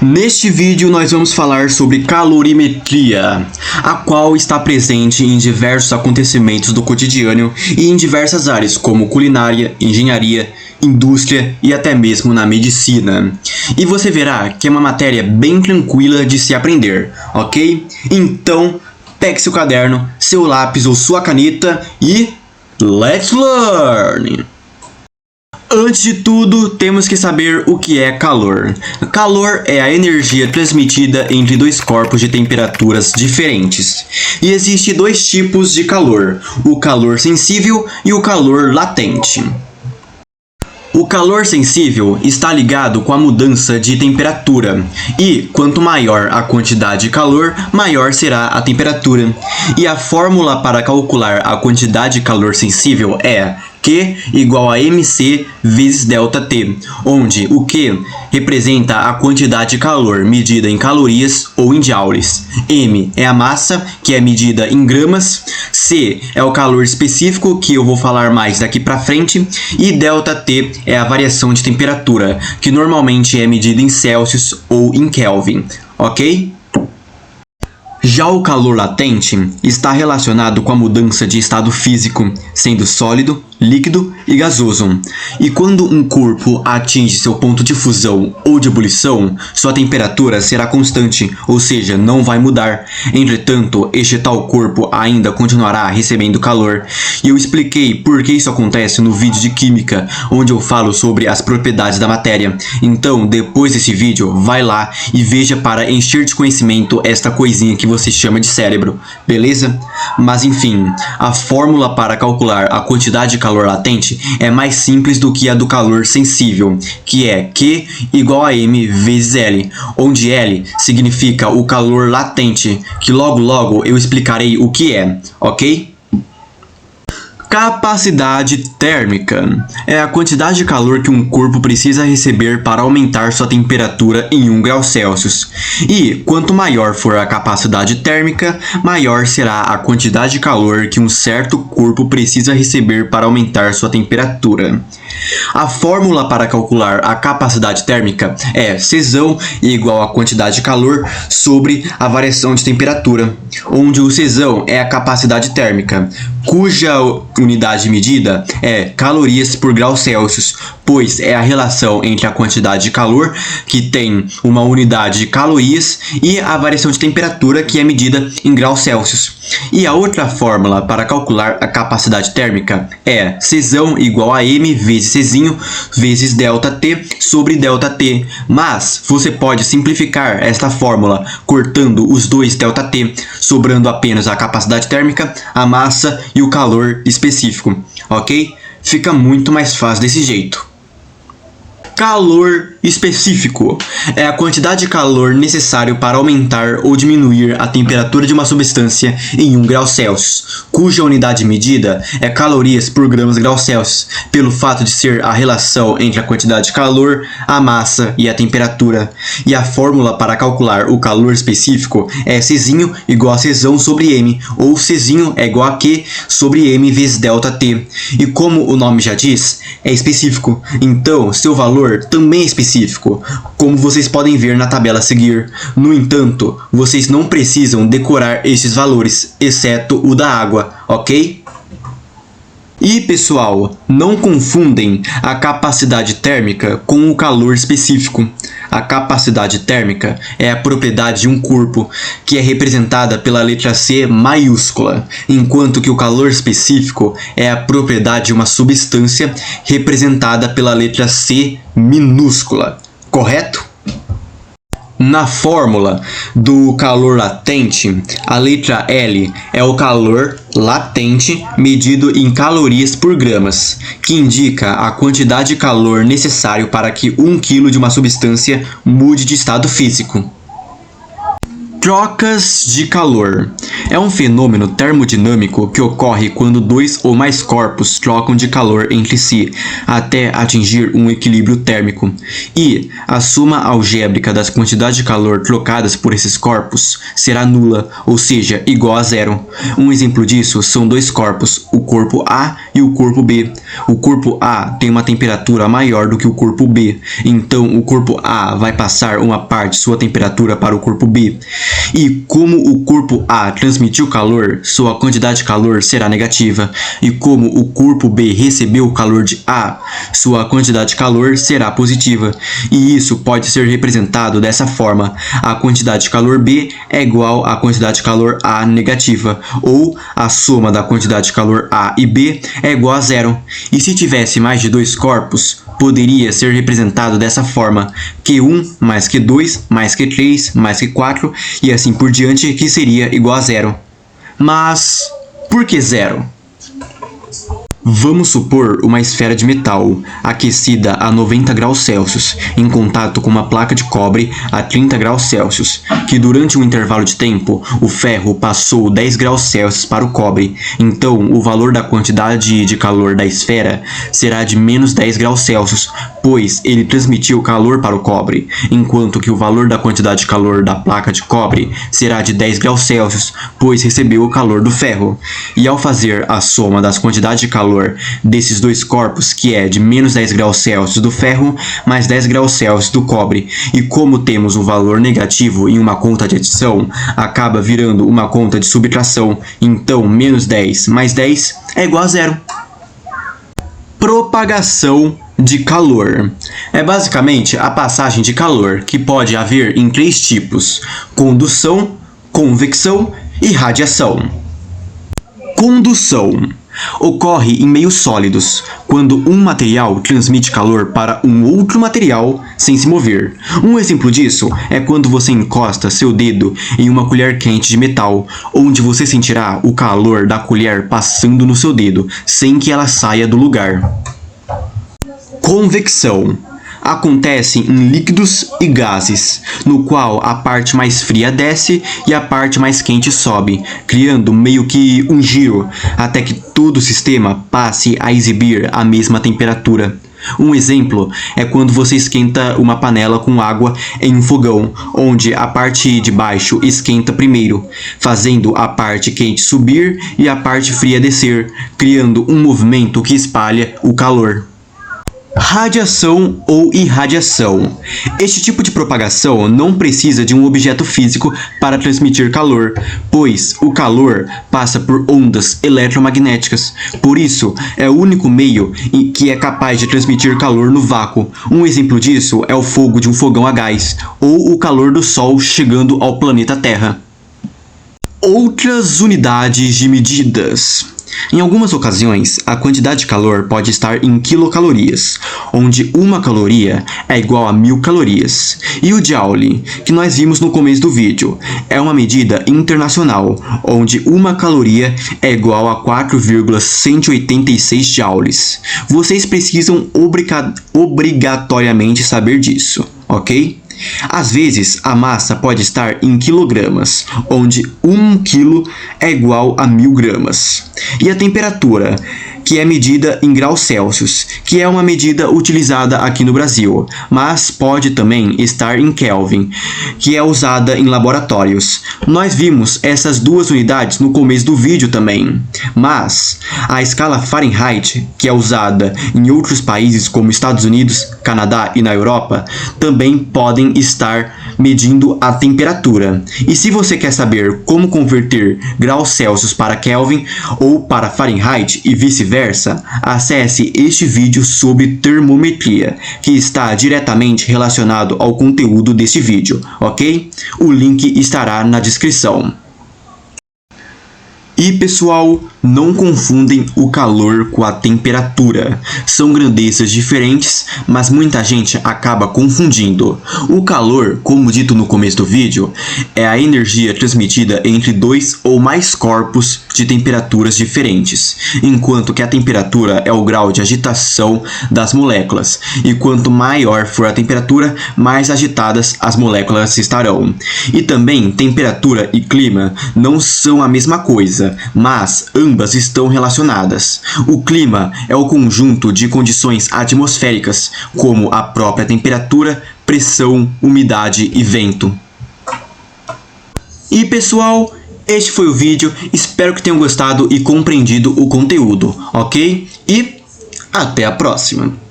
Neste vídeo nós vamos falar sobre calorimetria, a qual está presente em diversos acontecimentos do cotidiano e em diversas áreas como culinária, engenharia, indústria e até mesmo na medicina. E você verá que é uma matéria bem tranquila de se aprender, ok? Então, pegue seu caderno, seu lápis ou sua caneta e let's learn! Antes de tudo, temos que saber o que é calor. Calor é a energia transmitida entre dois corpos de temperaturas diferentes. E existem dois tipos de calor, o calor sensível e o calor latente. O calor sensível está ligado com a mudança de temperatura, e quanto maior a quantidade de calor, maior será a temperatura. E a fórmula para calcular a quantidade de calor sensível é Q igual a mc vezes ΔT, onde o Q representa a quantidade de calor medida em calorias ou em joules. M é a massa, que é medida em gramas. C é o calor específico, que eu vou falar mais daqui para frente. E ΔT é a variação de temperatura, que normalmente é medida em Celsius ou em Kelvin, ok? Já o calor latente está relacionado com a mudança de estado físico, sendo sólido, líquido e gasoso. E quando um corpo atinge seu ponto de fusão ou de ebulição, sua temperatura será constante, ou seja, não vai mudar. Entretanto, este tal corpo ainda continuará recebendo calor. E eu expliquei por que isso acontece no vídeo de química, onde eu falo sobre as propriedades da matéria. Então, depois desse vídeo, vai lá e veja para encher de conhecimento esta coisinha que você chama de cérebro, beleza? Mas enfim, a fórmula para calcular a quantidade de calor latente é mais simples do que a do calor sensível, que é Q igual a M vezes L, onde L significa o calor latente, que logo eu explicarei o que é, ok? Capacidade térmica é a quantidade de calor que um corpo precisa receber para aumentar sua temperatura em 1 grau Celsius. E quanto maior for a capacidade térmica, maior será a quantidade de calor que um certo corpo precisa receber para aumentar sua temperatura. A fórmula para calcular a capacidade térmica é Czão igual a quantidade de calor sobre a variação de temperatura, onde o Czão é a capacidade térmica, cuja unidade de medida é calorias por grau Celsius, pois é a relação entre a quantidade de calor, que tem uma unidade de calorias, e a variação de temperatura, que é medida em graus Celsius. E a outra fórmula para calcular a capacidade térmica é Czão igual a M vezes Czinho vezes ΔT sobre ΔT. Mas você pode simplificar esta fórmula cortando os dois ΔT, sobrando apenas a capacidade térmica, a massa e o calor específico, ok? Fica muito mais fácil desse jeito. Calor específico é a quantidade de calor necessário para aumentar ou diminuir a temperatura de uma substância em 1 grau Celsius, cuja unidade medida é calorias por gramas grau Celsius, pelo fato de ser a relação entre a quantidade de calor, a massa e a temperatura. E a fórmula para calcular o calor específico é Czinho igual a Czão sobre M, ou Czinho é igual a Q sobre M vezes ΔT. E como o nome já diz, é específico, então seu valor também é específico, como vocês podem ver na tabela a seguir. No entanto, vocês não precisam decorar estes valores, exceto o da água, ok? E pessoal, não confundem a capacidade térmica com o calor específico. A capacidade térmica é a propriedade de um corpo, que é representada pela letra C maiúscula, enquanto que o calor específico é a propriedade de uma substância, representada pela letra C minúscula, correto? Na fórmula do calor latente, a letra L é o calor latente medido em calorias por gramas, que indica a quantidade de calor necessário para que 1 kg de uma substância mude de estado físico. Trocas de calor é um fenômeno termodinâmico que ocorre quando dois ou mais corpos trocam de calor entre si até atingir um equilíbrio térmico, e a soma algébrica das quantidades de calor trocadas por esses corpos será nula, ou seja, igual a zero. Um exemplo disso são dois corpos, o corpo A e o corpo B. O corpo A tem uma temperatura maior do que o corpo B, então o corpo A vai passar uma parte de sua temperatura para o corpo B. E como o corpo A transmitiu calor, sua quantidade de calor será negativa. E como o corpo B recebeu o calor de A, sua quantidade de calor será positiva. E isso pode ser representado dessa forma: a quantidade de calor B é igual à quantidade de calor A negativa, ou a soma da quantidade de calor A e B é igual a zero. E se tivesse mais de dois corpos, poderia ser representado dessa forma: Q1 mais Q2 mais Q3 mais Q4 e assim por diante, que seria igual a zero. Mas por que zero? Vamos supor uma esfera de metal aquecida a 90 graus Celsius em contato com uma placa de cobre a 30 graus Celsius, que durante um intervalo de tempo o ferro passou 10 graus Celsius para o cobre. Então o valor da quantidade de calor da esfera será de menos 10 graus Celsius, pois ele transmitiu calor para o cobre, enquanto que o valor da quantidade de calor da placa de cobre será de 10 graus Celsius, pois recebeu o calor do ferro. E ao fazer a soma das quantidades de calor desses dois corpos, que é de menos 10 graus Celsius do ferro mais 10 graus Celsius do cobre, e como temos um valor negativo em uma conta de adição, acaba virando uma conta de subtração, então menos 10 mais 10 é igual a zero. Propagação de calor é basicamente a passagem de calor, que pode haver em três tipos: condução, convecção e radiação. Condução ocorre em meios sólidos, quando um material transmite calor para um outro material sem se mover. Um exemplo disso é quando você encosta seu dedo em uma colher quente de metal, onde você sentirá o calor da colher passando no seu dedo, sem que ela saia do lugar. Convecção acontece em líquidos e gases, no qual a parte mais fria desce e a parte mais quente sobe, criando meio que um giro, até que todo o sistema passe a exibir a mesma temperatura. Um exemplo é quando você esquenta uma panela com água em um fogão, onde a parte de baixo esquenta primeiro, fazendo a parte quente subir e a parte fria descer, criando um movimento que espalha o calor. Radiação ou irradiação. Este tipo de propagação não precisa de um objeto físico para transmitir calor, pois o calor passa por ondas eletromagnéticas. Por isso, é o único meio que é capaz de transmitir calor no vácuo. Um exemplo disso é o fogo de um fogão a gás, ou o calor do Sol chegando ao planeta Terra. Outras unidades de medidas. Em algumas ocasiões, a quantidade de calor pode estar em quilocalorias, onde uma caloria é igual a 1000 calorias. E o Joule, que nós vimos no começo do vídeo, é uma medida internacional, onde uma caloria é igual a 4,186 joules. Vocês precisam obrigatoriamente saber disso, ok? Às vezes, a massa pode estar em quilogramas, onde 1 quilo é igual a 1000 gramas. E a temperatura, que é medida em graus Celsius, que é uma medida utilizada aqui no Brasil, mas pode também estar em Kelvin, que é usada em laboratórios. Nós vimos essas duas unidades no começo do vídeo também, mas a escala Fahrenheit, que é usada em outros países como Estados Unidos, Canadá e na Europa, também podem estar medindo a temperatura. E se você quer saber como converter graus Celsius para Kelvin ou para Fahrenheit e vice-versa, acesse este vídeo sobre termometria, que está diretamente relacionado ao conteúdo deste vídeo, ok? O link estará na descrição. E pessoal, não confundem o calor com a temperatura. São grandezas diferentes, mas muita gente acaba confundindo. O calor, como dito no começo do vídeo, é a energia transmitida entre dois ou mais corpos de temperaturas diferentes, enquanto que a temperatura é o grau de agitação das moléculas, e quanto maior for a temperatura, mais agitadas as moléculas estarão. E também, temperatura e clima não são a mesma coisa, mas ambas estão relacionadas. O clima é o conjunto de condições atmosféricas, como a própria temperatura, pressão, umidade e vento. E pessoal, este foi o vídeo, espero que tenham gostado e compreendido o conteúdo, ok? E até a próxima!